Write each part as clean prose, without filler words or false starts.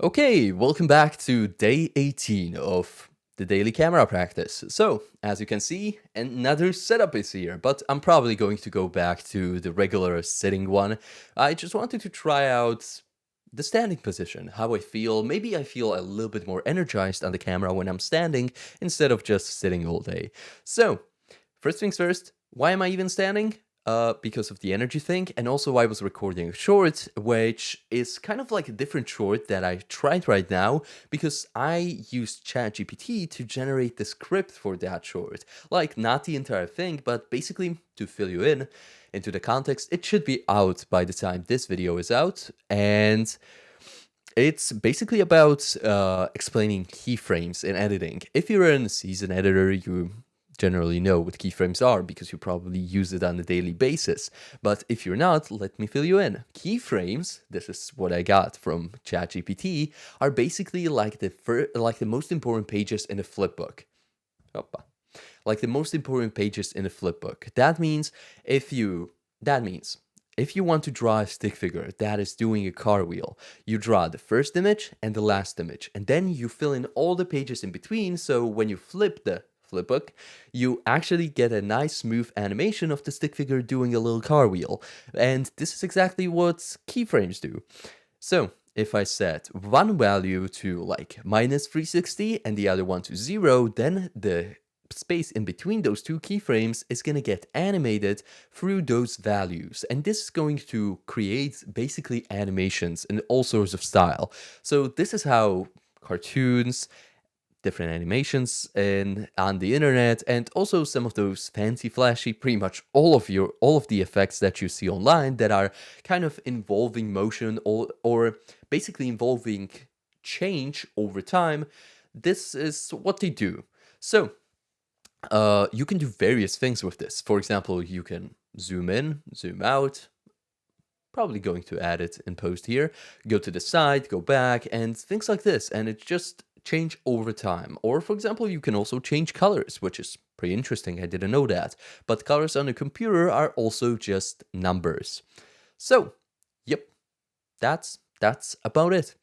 Okay, welcome back to day 18 of the daily camera practice. So, as you can see, another setup is here, but I'm probably going to go back to the regular sitting one. I just wanted to try out the standing position, how I feel. Maybe I feel a little bit more energized on the camera when I'm standing instead of just sitting all day. So, first things first, why am I even standing? Because of the energy thing, and also I was recording a short, which is kind of like a different short that I tried right now because I used ChatGPT to generate the script for that short. Like, not the entire thing, but basically to fill you in into the context. It should be out by the time this video is out, and it's basically about explaining keyframes in editing. If you're in a season editor, you generally know what keyframes are because you probably use it on a daily basis. But if you're not, let me fill you in. Keyframes, this is what I got from ChatGPT, are basically like the most important pages in a flipbook. Hoppa. Like the most important pages in a flipbook. That means if you want to draw a stick figure that is doing a cartwheel, you draw the first image and the last image, and then you fill in all the pages in between, so when you flip the flipbook, you actually get a nice smooth animation of the stick figure doing a little cartwheel. And this is exactly what keyframes do. So if I set one value to like minus 360 and the other one to 0, then the space in between those two keyframes is going to get animated through those values. And this is going to create basically animations in all sorts of style. So this is how cartoons, different animations on the internet, and also some of those fancy flashy, pretty much all of the effects that you see online that are kind of involving motion or basically involving change over time. This is what they do. So you can do various things with this. For example, you can zoom in, zoom out. Probably going to add it in post here. Go to the side, go back, and things like this. And it just change over time. Or for example, you can also change colors, which is pretty interesting. I didn't know that. But colors on a computer are also just numbers. So, yep, that's about it.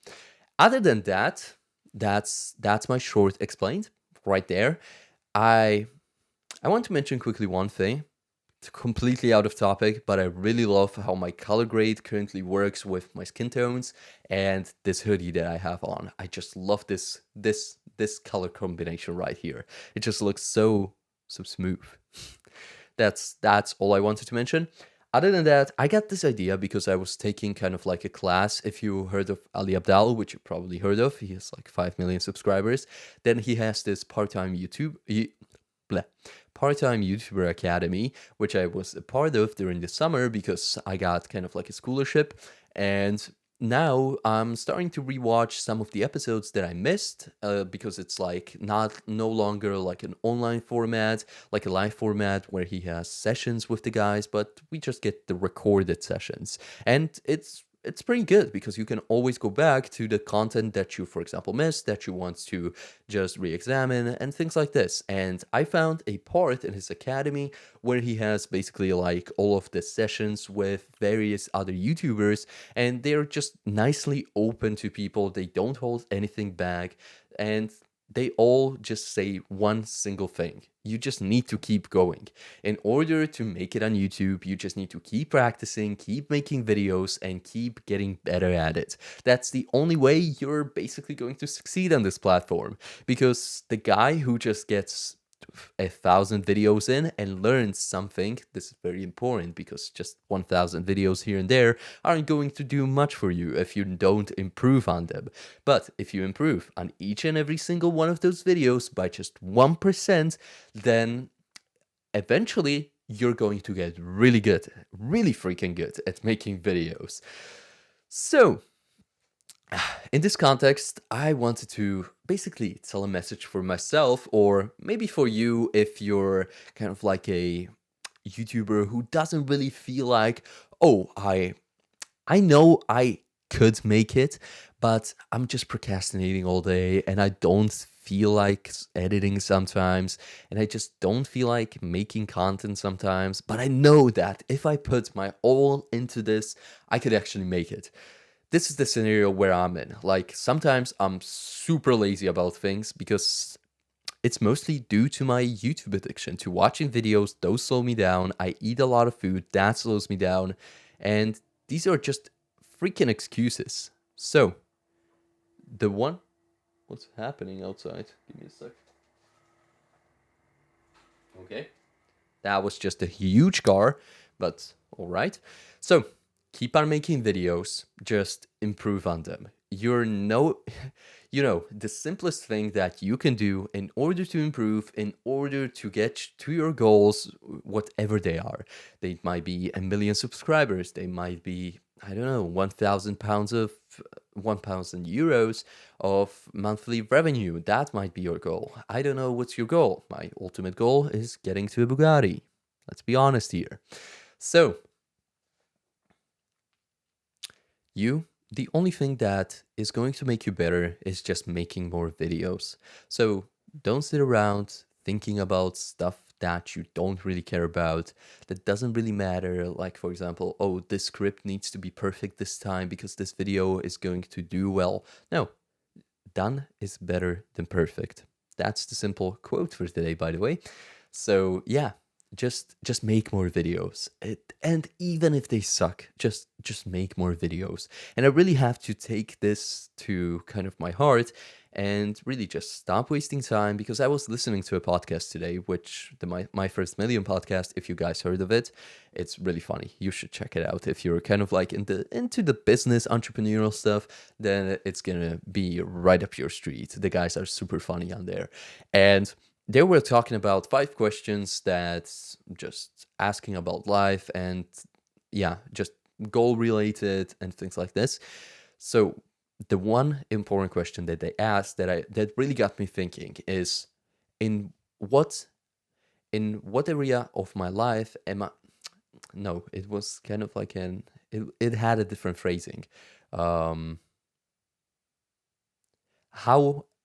Other than that, that's my short explained right there. I I want to mention quickly one thing. It's completely out of topic, but I really love how my color grade currently works with my skin tones and this hoodie that I have on. I just love this color combination right here. It just looks so smooth. That's all I wanted to mention. Other than that, I got this idea because I was taking kind of like a class. If you heard of Ali Abdal, which you probably heard of, he has like 5 million subscribers. Then he has this part-time YouTuber Academy, which I was a part of during the summer because I got kind of like a scholarship. And now I'm starting to rewatch some of the episodes that I missed because it's like no longer like an online format, like a live format where he has sessions with the guys, but we just get the recorded sessions. And it's pretty good because you can always go back to the content that you, for example, missed, that you want to just re-examine and things like this. And I found a part in his academy where he has basically like all of the sessions with various other YouTubers, and they're just nicely open to people. They don't hold anything back, and they all just say one single thing. You just need to keep going. In order to make it on YouTube, you just need to keep practicing, keep making videos, and keep getting better at it. That's the only way you're basically going to succeed on this platform. Because the guy who just gets 1,000 videos in and learns something, this is very important because just 1,000 videos here and there aren't going to do much for you if you don't improve on them. But if you improve on each and every single one of those videos by just 1%, then eventually you're going to get really good, really freaking good at making videos. So, in this context, I wanted to basically tell a message for myself, or maybe for you if you're kind of like a YouTuber who doesn't really feel like, oh, I know I could make it, but I'm just procrastinating all day and I don't feel like editing sometimes, and I just don't feel like making content sometimes, but I know that if I put my all into this, I could actually make it. this is the scenario where I'm in. Like sometimes I'm super lazy about things because it's mostly due to my YouTube addiction, to watching videos. Those slow me down. I eat a lot of food. That slows me down. And these are just freaking excuses. So, the one. What's happening outside? Give me a sec. Okay. That was just a huge car, but all right. So, keep on making videos, just improve on them. The simplest thing that you can do in order to improve, in order to get to your goals, whatever they are. They might be 1 million subscribers, they might be, I don't know, 1,000 pounds of 1,000 euros of monthly revenue. That might be your goal. I don't know what's your goal. My ultimate goal is getting to a Bugatti. Let's be honest here. So, the only thing that is going to make you better is just making more videos. So don't sit around thinking about stuff that you don't really care about, that doesn't really matter. Like, for example, oh, this script needs to be perfect this time because this video is going to do well. No, done is better than perfect. That's the simple quote for today, by the way. So yeah, just make more videos. And even if they suck, just make more videos. And I really have to take this to kind of my heart and really just stop wasting time, because I was listening to a podcast today, which my First Million podcast, if you guys heard of it, it's really funny. You should check it out. If you're kind of like into the business entrepreneurial stuff, then it's gonna be right up your street. The guys are super funny on there. And they were talking about 5 questions that's just asking about life and yeah, just goal related and things like this. So the one important question that they asked that really got me thinking is, in what area of my life am I? No, it was kind of like it had a different phrasing. Um,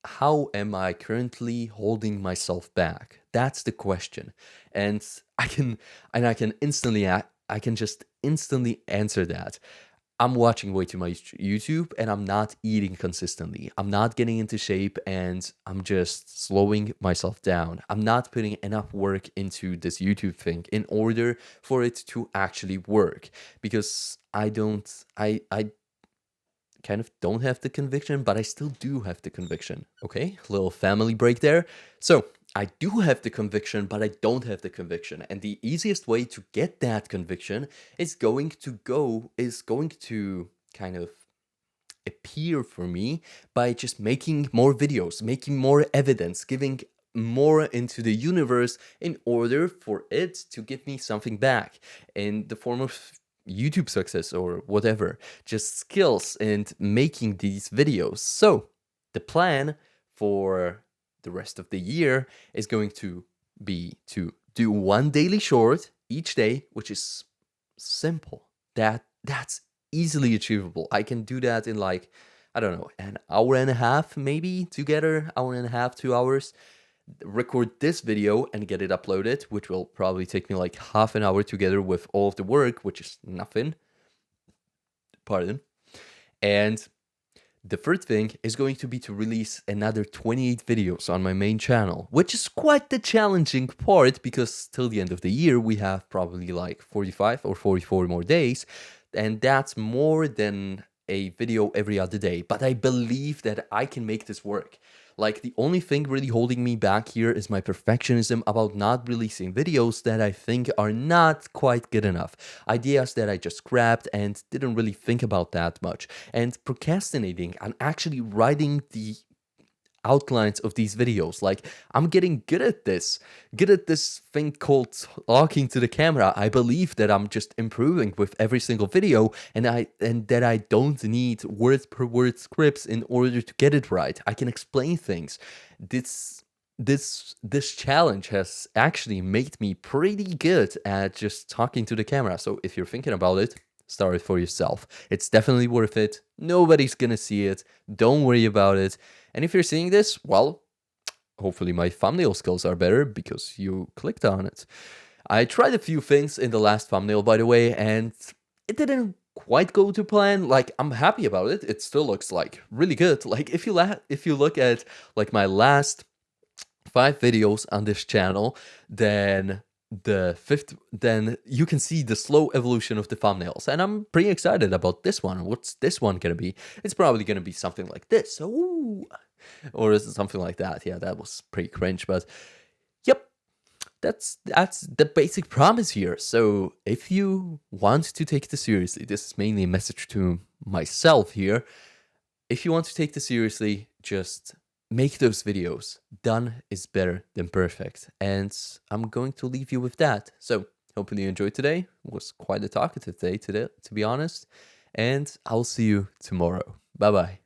how am I currently holding myself back? That's the question. And I can I can just instantly answer that. I'm watching way too much YouTube and I'm not eating consistently. I'm not getting into shape and I'm just slowing myself down. I'm not putting enough work into this YouTube thing in order for it to actually work, because I kind of don't have the conviction, but I still do have the conviction. Okay, little family break there. So I do have the conviction, but I don't have the conviction. And the easiest way to get that conviction is going to kind of appear for me by just making more videos, making more evidence, giving more into the universe in order for it to give me something back in the form of YouTube success or whatever, just skills and making these videos. So the plan for the rest of the year is going to be to do one daily short each day, which is simple. That's easily achievable. I can do that in like, I don't know, an hour and a half maybe together, hour and a half, 2 hours. Record this video and get it uploaded, which will probably take me like half an hour together with all of the work, which is nothing. Pardon. And the third thing is going to be to release another 28 videos on my main channel, which is quite the challenging part, because till the end of the year we have probably like 45 or 44 more days, and that's more than a video every other day. But I believe that I can make this work. Like, the only thing really holding me back here is my perfectionism about not releasing videos that I think are not quite good enough. Ideas that I just grabbed and didn't really think about that much. And procrastinating on actually writing the outlines of these videos. Like, I'm getting good at this thing called talking to the camera. I believe that I'm just improving with every single video, and that I don't need word per word scripts in order to get it right. I can explain things. This challenge has actually made me pretty good at just talking to the camera. So if you're thinking about it, start it for yourself. It's definitely worth it. Nobody's gonna see it. Don't worry about it. And if you're seeing this, well, hopefully my thumbnail skills are better because you clicked on it. I tried a few things in the last thumbnail, by the way, and it didn't quite go to plan. Like, I'm happy about it. It still looks like really good. Like, if you look at like my last 5 videos on this channel, then then you can see the slow evolution of the thumbnails, and I'm pretty excited about this one. What's this one gonna be? It's probably gonna be something like this. Ooh. Or is it something like that? Yeah, that was pretty cringe, but yep, that's the basic promise here. So if you want to take this seriously, this is mainly a message to myself here. If you want to take this seriously, just make those videos. Done is better than perfect. And I'm going to leave you with that. So hopefully you enjoyed today. It was quite a talkative day today, to be honest. And I'll see you tomorrow. Bye bye.